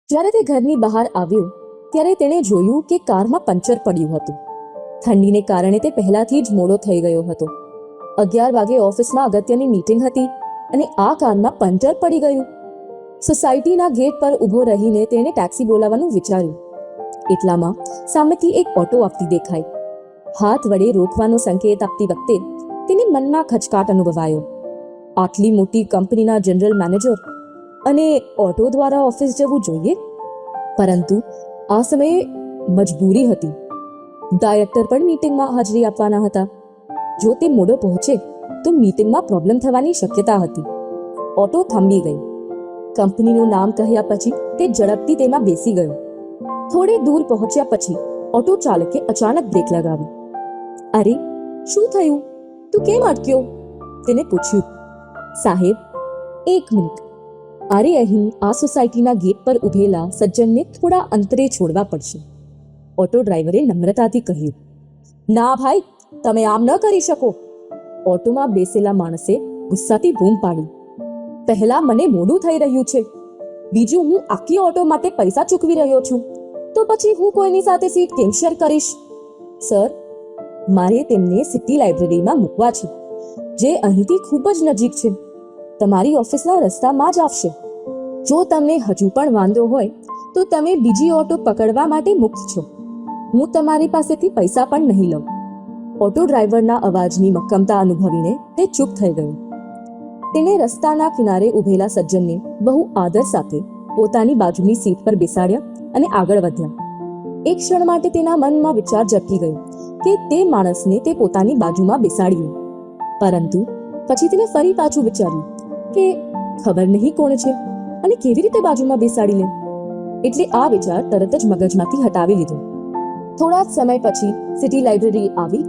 જ્યારે તે ઘરની બહાર આવ્યો ત્યારે તેણે જોયું કે કારમાં પંચર પડ્યું હતું. ઠંડીને કારણે તે પહેલાથી જ મોડો થઈ ગયો હતો. 11 વાગે ઓફિસમાં અગત્યની મીટિંગ હતી અને આ કારમાં પંચર પડી ગયું. સોસાયટીના ગેટ પર ઊભો રહીને તેણે ટેક્સી બોલાવવાનું વિચાર્યું. એટલામાં સામેથી એક ઓટો આવતી દેખાઈ. હાથ વડે રોકવાનો સંકેત આપતી વખતે તેને મનમાં ખચકાટ અનુભવાયો. આટલી મોટી કંપનીના જનરલ મેનેજર અને ઓટો દ્વારા ઓફિસ જવું જોઈએ, પરંતુ આ સમયે મજબૂરી હતી. ડાયરેક્ટર પણ મીટિંગમાં હાજરી આપવાના હતા. જો તે મોડો પહોંચે તો મીટિંગમાં પ્રોબ્લેમ થવાની શક્યતા હતી. ઓટો થાંભી ગઈ. કંપનીનું નામ કહ્યા પછી તે ઝડપથી તેમાં બેસી ગયો. થોડે દૂર પહોંચ્યા પછી ઓટો ચાલકે અચાનક બ્રેક લગાવી. અરે, શું થયું? તું કેમ અટક્યો? તેને પૂછ્યું. સાહેબ, એક મિનિટ. અરે, અહીં આ સોસાયટીના ગેટ પર ઊભેલા સજ્જનને થોડા અંતરે છોડવા પડશે, ઓટો ડ્રાઈવરે નમ્રતાથી કહ્યું. ના ભાઈ, તમે આમ ન કરી શકો, ઓટોમાં બેસેલા માણસે ગુસ્સાથી બૂમ પાડી. પહેલા મને મોડું થઈ રહ્યું છે, બીજું હું આખી ઓટો માટે પૈસા ચૂકવી રહ્યો છું, તો પછી હું કોઈની સાથે સીટ કેમ શેર કરીશ? સર, મારે તેમને સિટી લાઇબ્રેરીમાં મૂકવા છે, જે અહીંથી ખૂબ જ નજીક છે. તમારી ઓફિસના રસ્તામાં જ આવશે. જો તમને હજુ પણ વાંધો હોય તો તમે બીજી ઓટો પકડવા માટે મુક્ત છો. હું તમારી પાસેથી પૈસા પણ નહીં લઉં. ઓટો ડ્રાઈવરના અવાજની મક્કમતા અનુભવીને તે ચૂપ થઈ ગયો. તેણે રસ્તાના કિનારે ઊભેલા સજ્જનને બહુ આદર સાથે પોતાની બાજુની સીટ પર બેસાડ્યા અને આગળ વધ્યા. એક ક્ષણ માટે તેના મનમાં વિચાર ઝબકી ગયો કે તે માણસને તે પોતાની બાજુમાં બેસાડ્યો, પરંતુ પછી તેને ફરી પાછું વિચાર્યું કે ખબર નહીં કોણ છે અને કેવી રીતે બાજુમાં બેસાડી લે. એટલે આ વિચાર તરત જ મગજમાંથી હટાવી લીધો. થોડા જ સમય પછી સિટી લાઇબ્રેરી આવી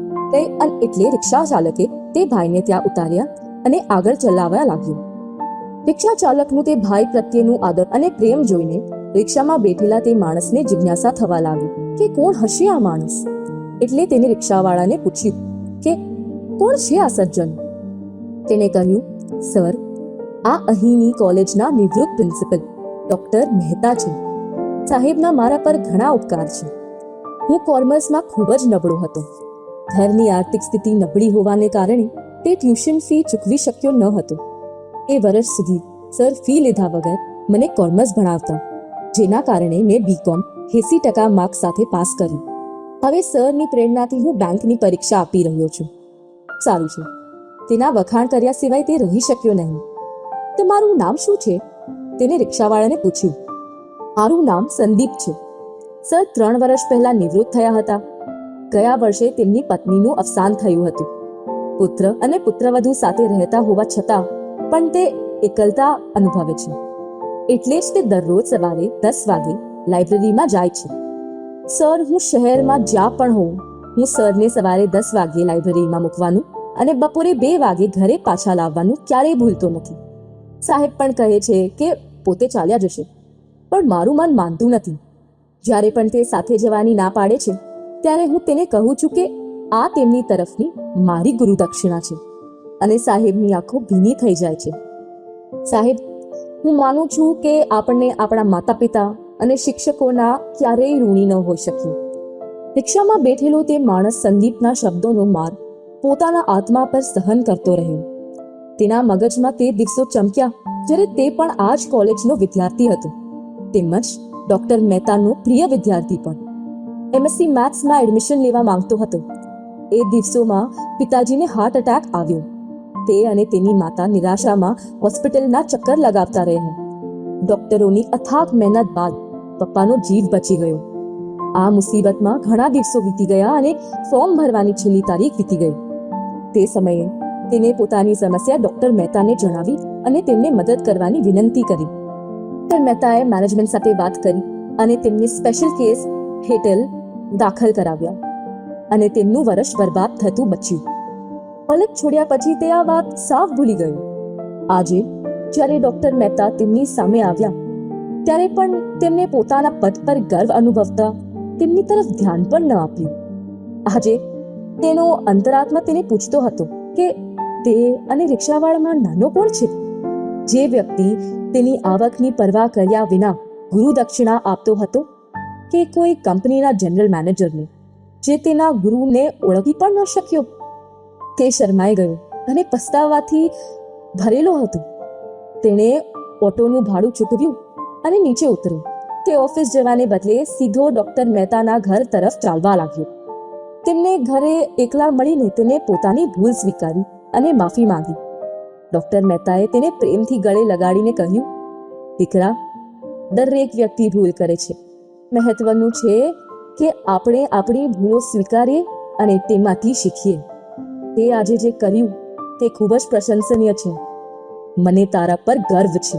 એટલે રિક્ષા ચાલકે તે ભાઈને ત્યાં ઉતાર્યા અને આગળ ચલાવવા લાગ્યો. રિક્ષા ચાલકનું તે ભાઈ પ્રત્યેનું આદર અને પ્રેમ જોઈને રિક્ષામાં બેઠેલા તે માણસને જિજ્ઞાસા થવા લાગી કે કોણ હશે આ માણસ. એટલે તેને રિક્ષાવાળાને પૂછ્યું કે કોણ છે આ સજ્જન. તેને કહ્યું, સર, આ અહીંની કોલેજના નિવૃત્ત પ્રિન્સિપલ ડોક્ટર મહેતા છે. સાહેબના મારા પર ઘણા ઉપકાર છે. હું કોમર્સમાં ખૂબ જ નબળો હતો. ઘરની આર્થિક સ્થિતિ નબળી હોવાને કારણે તે ટ્યુશન ફી ચૂકવી શક્યો ન હતો. એ વર્ષ સુધી સર ફી લીધા વગર મને કોમર્સ ભણાવતા, જેના કારણે મેં બીકોમ 80% માર્ક્સ સાથે પાસ કર્યું. હવે સરની પ્રેરણાથી હું બેંકની પરીક્ષા આપી રહ્યો છું. સારું છે. તેના વખાણ કર્યા સિવાય તે રહી શક્યો નહીં. તમારું નામ શું છે? તેને રિક્ષાવાળાને પૂછ્યું. મારું નામ સંદીપ છે. સર 3 વર્ષ પહેલા નિવૃત્ત થયા હતા. ગયા વર્ષે તેમની પત્નીનું અવસાન થયું હતું. પુત્ર અને પુત્રવધુ સાથે રહેતા હોવા છતાં પણ તે એકલતા અનુભવે છે. એટલે જ તે દરરોજ સવારે 10 વાગે લાઇબ્રેરીમાં જાય છે. સર, હું શહેરમાં જ્યાં પણ હોઉં, હું સરને સવારે 10 વાગે લાઇબ્રેરીમાં મૂકવાનું અને બપોરે 2 વાગે ઘરે પાછા લાવવાનું ક્યારેય ભૂલતો નથી. સાહેબ પણ કહે છે કે પોતે ચાલ્યા જશે, પણ મારું મન માનતું નથી. જ્યારે પણ તે સાથે જવાની ના પાડે છે ત્યારે હું તેને કહું છું કે આ તેમની તરફની મારી ગુરુદક્ષિણા છે, અને સાહેબની આંખો ભીની થઈ જાય છે. સાહેબ, હું માનું છું કે આપણને આપણા માતા પિતા અને શિક્ષકોના ક્યારેય ઋણી ન હોઈ શકીએ. રિક્ષામાં બેઠેલો તે માણસ સંદીપના શબ્દોનો માર પોતાના આત્મા પર સહન કરતો રહ્યો. તેના મગજમાં તે દિવસો ચમક્યા જ્યારે તે પણ આ જ કોલેજનો વિદ્યાર્થી હતો, તેમજ ડોક્ટર મહેતાનો પ્રિય વિદ્યાર્થી પણ. એમએસસી મેથ્સમાં એડમિશન લેવા માંગતો હતો. એ દિવસોમાં પિતાજીને હાર્ટ એટેક આવ્યો. તે અને તેની માતા નિરાશામાં હોસ્પિટલના ચક્કર લગાવતા રહ્યા. ડોક્ટરોની અથાગ મહેનત બાદ પપ્પાનો જીવ બચી ગયો. આ મુસીબતમાં ઘણા દિવસો વીતી ગયા અને ફોર્મ ભરવાની છેલ્લી તારીખ વીતી ગઈ. તે સમયે તેને પોતાની સમસ્યા ડોક્ટર મહેતાને જણાવી અને તેમને મદદ કરવાની વિનંતી કરી. ડોક્ટર મહેતાએ મેનેજમેન્ટ સાથે વાત કરી અને તેમને સ્પેશિયલ કેસ હેઠળ દાખલ કરાવ્યા અને તેમનું વર્ષ બરબાદ થતું બચ્યું. કોલેજ છોડ્યા પછી તે આ વાત સાફ ભૂલી ગયો. આજે જ્યારે ડોક્ટર મહેતા તેમની સામે આવ્યા ત્યારે પણ તેમને પોતાના પદ પર ગર્વ અનુભવતા તેમની તરફ ધ્યાન પણ ન આપ્યું. આજે તેનો અંતરાત્મા તેને પૂછતો હતો કે તે અને રિક્ષાવાળામાં નાનો કોણ છે? જે વ્યક્તિ તેની આવકની પરવા કર્યા વિના ગુરુ દક્ષિણા આપતો હતો કે કોઈ કંપનીના જનરલ મેનેજરને, જે તેના ગુરુને ઓળખી પણ ન શક્યો? તે શરમાઈ ગયો અને પસ્તાવાથી ભરેલો હતો. તેણે ઓટોનું ભાડું ચૂકવ્યું અને નીચે ઉતર્યો. તે ઓફિસ જવાને બદલે સીધો ડોક્ટર મહેતાના ઘર તરફ ચાલવા લાગ્યો. તેમને ઘરે એકલા મળીને તેને પોતાની ભૂલ સ્વીકારી અને માફી માંગી. ડોક્ટર મહેતાએ તેને પ્રેમથી ગળે લગાડીને કહ્યું, દીકરા, દરેક વ્યક્તિ ભૂલ કરે છે. મહત્વનું છે કે આપણે આપણી ભૂલો સ્વીકારીએ અને તેમાંથી શીખીએ. તે આજે જે કર્યું તે ખૂબ જ પ્રશંસનીય છે. મને તારા પર ગર્વ છે.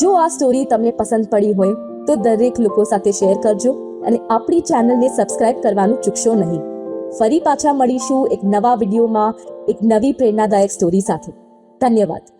જો આ સ્ટોરી તમને પસંદ પડી હોય તો દરેક લોકો સાથે શેર કરજો અને આપણી ચેનલને સબસ્ક્રાઇબ કરવાનું ચૂકશો નહીં. ફરી પાછા મળીશું એક નવા વિડીયોમાં એક નવી પ્રેરણાદાયક સ્ટોરી સાથે. ધન્યવાદ.